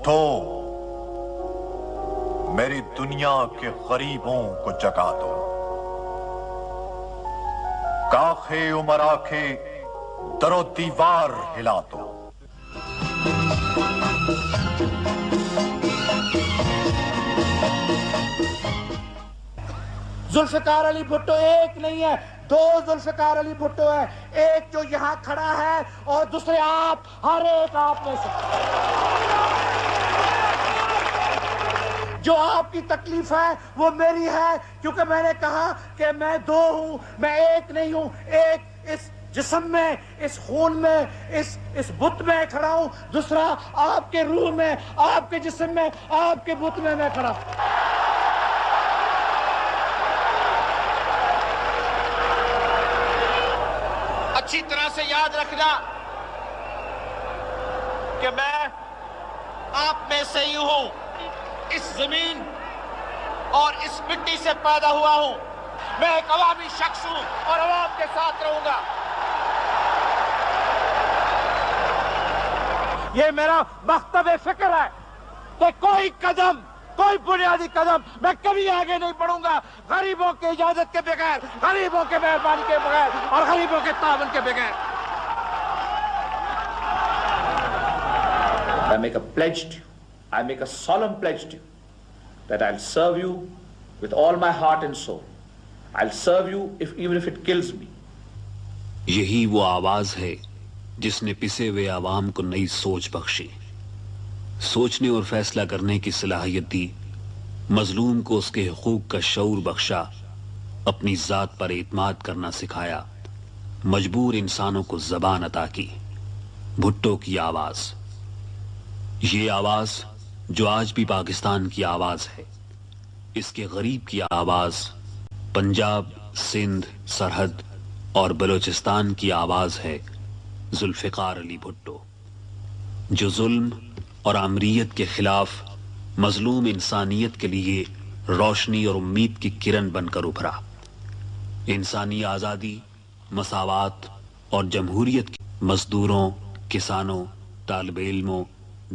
بھٹو میری دنیا کے غریبوں کو جگا دو، کاخے عمرا کے در و دیوار ہلا دو۔ ذوالفقار علی بھٹو ایک نہیں ہے، دو ذوالفقار علی بھٹو ہے، ایک جو یہاں کھڑا ہے اور دوسرے آپ، ہر ایک آپ میں سے۔ جو آپ کی تکلیف ہے وہ میری ہے، کیونکہ میں نے کہا کہ میں دو ہوں، میں ایک نہیں ہوں، ایک اس جسم میں، اس خون میں، اس بت میں کھڑا ہوں، دوسرا آپ کے روح میں، آپ کے جسم میں، آپ کے بت میں کھڑا ہوں۔ اچھی طرح سے یاد رکھنا کہ میں آپ میں سے ہی ہوں، اس زمین اور اس مٹی سے پیدا ہوا ہوں، میں ایک عوامی شخص ہوں اور عوام کے ساتھ رہوں گا۔ یہ میرا مکتب فکر ہے کہ کوئی قدم، کوئی بنیادی قدم میں کبھی آگے نہیں بڑھوں گا غریبوں کی اجازت کے بغیر، غریبوں کے مہربانی کے بغیر اور غریبوں کے تعاون کے بغیر۔ I make a pledge to you, I make a solemn pledge to you that I'll serve you with all my heart and soul. I'll serve you even if it kills me. یہی وہ آواز ہے جس نے پسے ہوئے عوام کو نئی سوچ بخشی، سوچنے اور فیصلہ کرنے کی صلاحیت دی، مظلوم کو اس کے حقوق کا شعور بخشا، اپنی ذات پر اعتماد کرنا سکھایا، مجبور انسانوں کو زبان عطا کی۔ بھٹو کی آواز، یہ آواز جو آج بھی پاکستان کی آواز ہے، اس کے غریب کی آواز پنجاب، سندھ، سرحد اور بلوچستان کی آواز ہے ذوالفقار علی بھٹو، جو ظلم اور آمریت کے خلاف مظلوم انسانیت کے لیے روشنی اور امید کی کرن بن کر ابھرا۔ انسانی آزادی، مساوات اور جمہوریت کی مزدوروں، کسانوں، طالب علموں،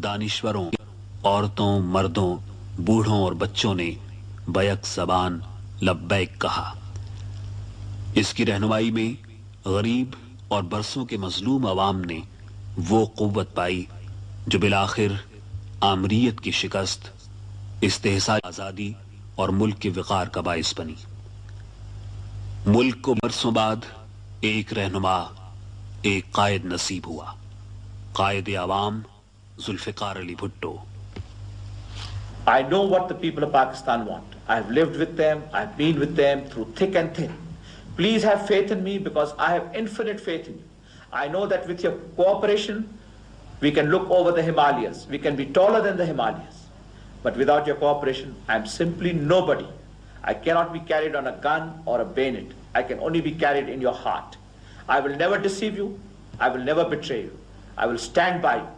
دانشوروں، عورتوں، مردوں، بوڑھوں اور بچوں نے بیک زبان لبیک کہا۔ اس کی رہنمائی میں غریب اور برسوں کے مظلوم عوام نے وہ قوت پائی جو بالآخر آمریت کی شکست، استحصال آزادی اور ملک کے وقار کا باعث بنی۔ ملک کو برسوں بعد ایک رہنما، ایک قائد نصیب ہوا، قائد عوام Zulfiqar Ali Bhutto. I know what the people of Pakistan want. I have lived with them, I have been with them through thick and thin. Please have faith in me because I have infinite faith in you. I know that with your cooperation, we can look over the Himalayas. We can be taller than the Himalayas. But without your cooperation, I am simply nobody. I cannot be carried on a gun or a bayonet. I can only be carried in your heart. I will never deceive you. I will never betray you. I will stand by you.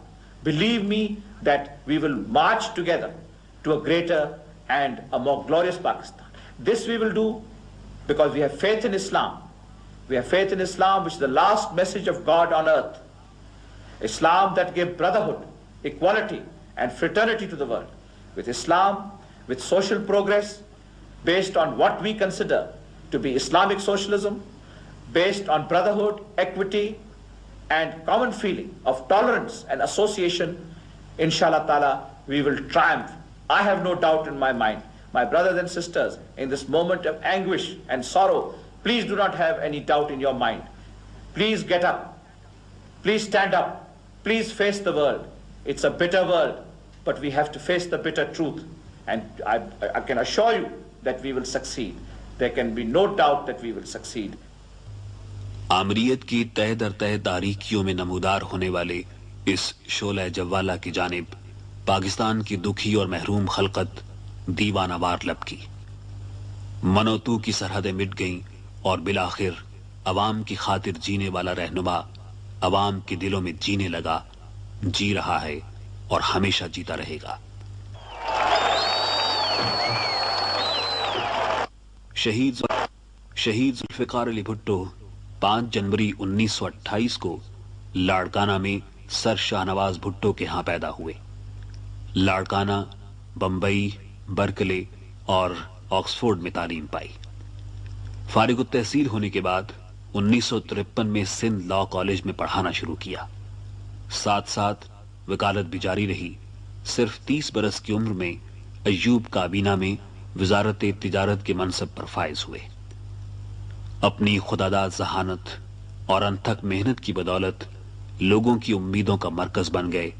Believe me that we will march together to a greater and a more glorious Pakistan. This we will do because we have faith in Islam. We have faith in Islam, which is the last message of God on earth. Islam that gave brotherhood, equality and fraternity to the world. With Islam, with social progress based on what we consider to be Islamic socialism, based on brotherhood, equity and common feeling of tolerance and association, inshallah ta'ala, we will triumph. I have no doubt in my mind. My brothers and sisters, in this moment of anguish and sorrow, please do not have any doubt in your mind. Please get up. Please stand up. Please face the world. It's a bitter world, but we have to face the bitter truth. And I can assure you that we will succeed. There can be no doubt that we will succeed. آمریت کی تہ در تہ تاریکیوں میں نمودار ہونے والے اس شعلہ جوالہ کی جانب پاکستان کی دکھی اور محروم خلقت دیوانہ وار لب کی۔ منوتو کی سرحدیں مٹ گئیں اور بالآخر عوام کی خاطر جینے والا رہنما عوام کے دلوں میں جینے لگا، جی رہا ہے اور ہمیشہ جیتا رہے گا۔ شہید ذوالفقار علی بھٹو 5 جنوری 1928 کو لاڑکانہ میں سر شاہ نواز بھٹو کے ہاں پیدا ہوئے۔ لاڑکانہ، بمبئی، برکلے اور آکسفورڈ میں تعلیم پائی۔ فارغ التحصیل ہونے کے بعد 1953 میں سندھ لاء کالج میں پڑھانا شروع کیا۔ ساتھ ساتھ وکالت بھی جاری رہی۔ صرف 30 برس کی عمر میں ایوب کابینہ میں وزارت تجارت کے منصب پر فائز ہوئے۔ اپنی خداداد ذہانت اور انتھک محنت کی بدولت لوگوں کی امیدوں کا مرکز بن گئے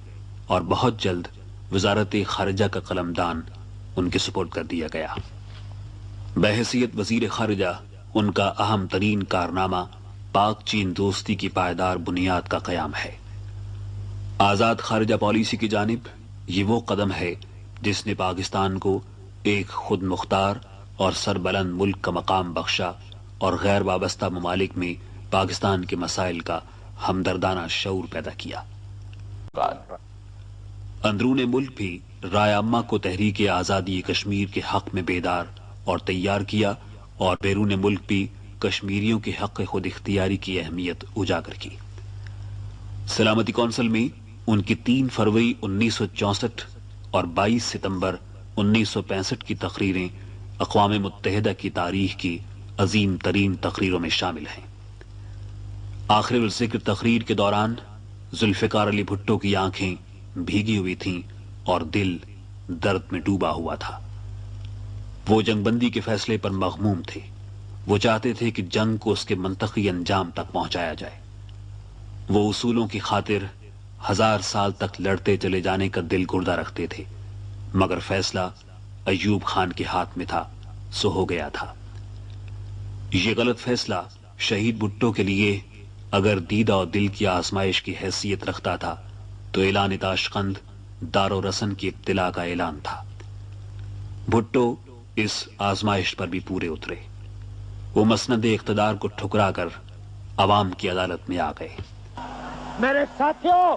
اور بہت جلد وزارت خارجہ کا قلمدان ان کے سپرد کر دیا گیا۔ بحیثیت وزیر خارجہ ان کا اہم ترین کارنامہ پاک چین دوستی کی پائیدار بنیاد کا قیام ہے۔ آزاد خارجہ پالیسی کی جانب یہ وہ قدم ہے جس نے پاکستان کو ایک خود مختار اور سربلند ملک کا مقام بخشا اور غیر وابستہ ممالک میں پاکستان کے مسائل کا ہمدردانہ شعور پیدا کیا۔ اندرون ملک بھی رائے عامہ کو تحریک آزادی کشمیر کے حق میں بیدار اور تیار کیا، اور بیرون ملک بھی کشمیریوں کے حق خود اختیاری کی اہمیت اجاگر کی۔ سلامتی کونسل میں ان کی 3 فروری 1964 اور 22 ستمبر 1965 کی تقریریں اقوام متحدہ کی تاریخ کی عظیم ترین تقریروں میں شامل ہیں۔ آخر الذکر تقریر کے دوران ذوالفقار علی بھٹو کی آنکھیں بھیگی ہوئی تھیں اور دل درد میں ڈوبا ہوا تھا۔ وہ جنگ بندی کے فیصلے پر مغموم تھے۔ وہ چاہتے تھے کہ جنگ کو اس کے منطقی انجام تک پہنچایا جائے۔ وہ اصولوں کی خاطر 1000 سال تک لڑتے چلے جانے کا دل گردہ رکھتے تھے، مگر فیصلہ ایوب خان کے ہاتھ میں تھا، سو ہو گیا تھا۔ یہ غلط فیصلہ شہید بھٹو کے لیے اگر دیدہ و دل کی آزمائش کی حیثیت رکھتا تھا تو اعلان تاشقند دار و رسن کی ابتلا کا اعلان تھا۔ بھٹو اس آزمائش پر بھی پورے اترے۔ وہ مسند اقتدار کو ٹھکرا کر عوام کی عدالت میں آ گئے۔ میرے ساتھیوں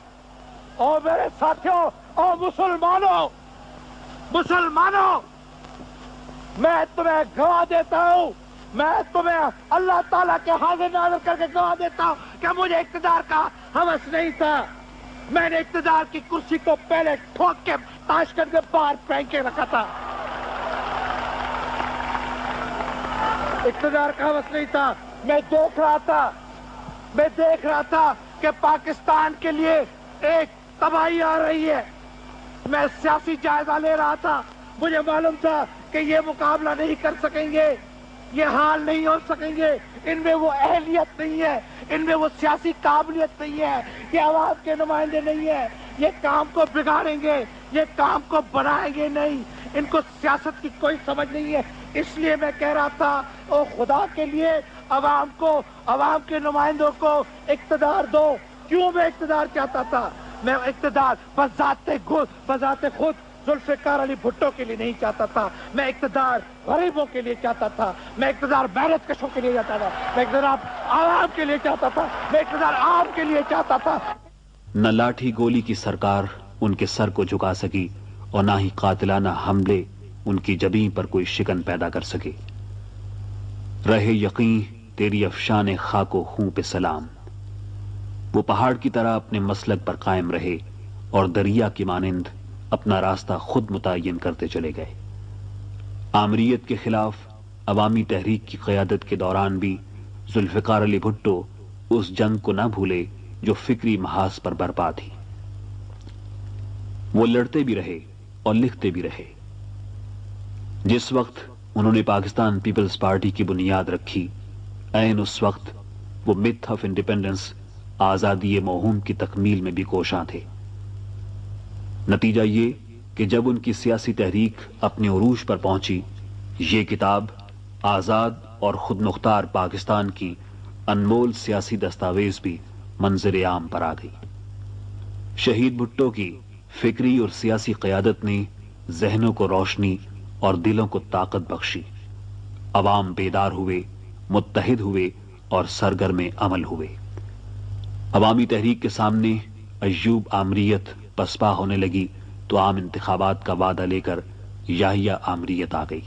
اور مسلمانوں، میں تمہیں گواہ دیتا ہوں، میں تمہیں اللہ تعالیٰ کے حاضر ناظر کر کے گواہ دیتا ہوں کہ مجھے اقتدار کا ہوس نہیں تھا۔ میں نے اقتدار کی کرسی کو پہلے ٹھوک کے تاشقند کے باہر پھینک کے رکھا تھا۔ اقتدار کا ہوس نہیں تھا۔ میں دیکھ رہا تھا کہ پاکستان کے لیے ایک تباہی آ رہی ہے۔ میں سیاسی جائزہ لے رہا تھا۔ مجھے معلوم تھا کہ یہ مقابلہ نہیں کر سکیں گے، یہ حال نہیں ہو سکیں گے، ان میں وہ اہلیت نہیں ہے، ان میں وہ سیاسی قابلیت نہیں ہے، یہ عوام کے نمائندے نہیں ہے، یہ کام کو بگاڑیں گے، یہ کام کو بنائیں گے نہیں، ان کو سیاست کی کوئی سمجھ نہیں ہے۔ اس لیے میں کہہ رہا تھا او خدا کے لیے عوام کے نمائندوں کو اقتدار دو۔ کیوں میں اقتدار چاہتا تھا؟ میں اقتدار بذات خود ذوالفقار علی بھٹو کے لیے نہیں چاہتا تھا، میں اقتدار غریبوں کے لیے چاہتا تھا، میں اقتدار محنت کشوں کے لیے چاہتا تھا، میں اقتدار عوام کے لیے چاہتا تھا، میں اقتدار عام کے لیے چاہتا تھا۔ نہ لاٹھی گولی کی سرکار ان کے سر کو جھکا سکی اور نہ ہی قاتلانہ حملے ان کی جبیں پر کوئی شکن پیدا کر سکے۔ رہے یقین تیری افشان خاک و خون پہ سلام۔ وہ پہاڑ کی طرح اپنے مسلک پر قائم رہے اور دریا کی مانند اپنا راستہ خود متعین کرتے چلے گئے۔ آمریت کے خلاف عوامی تحریک کی قیادت کے دوران بھی ذوالفقار علی بھٹو اس جنگ کو نہ بھولے جو فکری محاذ پر برپا تھی۔ وہ لڑتے بھی رہے اور لکھتے بھی رہے۔ جس وقت انہوں نے پاکستان پیپلز پارٹی کی بنیاد رکھی، عین اس وقت وہ متھ آف انڈیپینڈنس، آزادی موہوم کی تکمیل میں بھی کوشاں تھے۔ نتیجہ یہ کہ جب ان کی سیاسی تحریک اپنے عروج پر پہنچی، یہ کتاب آزاد اور خود مختار پاکستان کی انمول سیاسی دستاویز بھی منظر عام پر آ گئی۔ شہید بھٹو کی فکری اور سیاسی قیادت نے ذہنوں کو روشنی اور دلوں کو طاقت بخشی۔ عوام بیدار ہوئے، متحد ہوئے اور سرگرم عمل ہوئے۔ عوامی تحریک کے سامنے ایوب آمریت پسپا ہونے لگی تو عام انتخابات کا وعدہ لے کر یاہیا آمریت آ گئی۔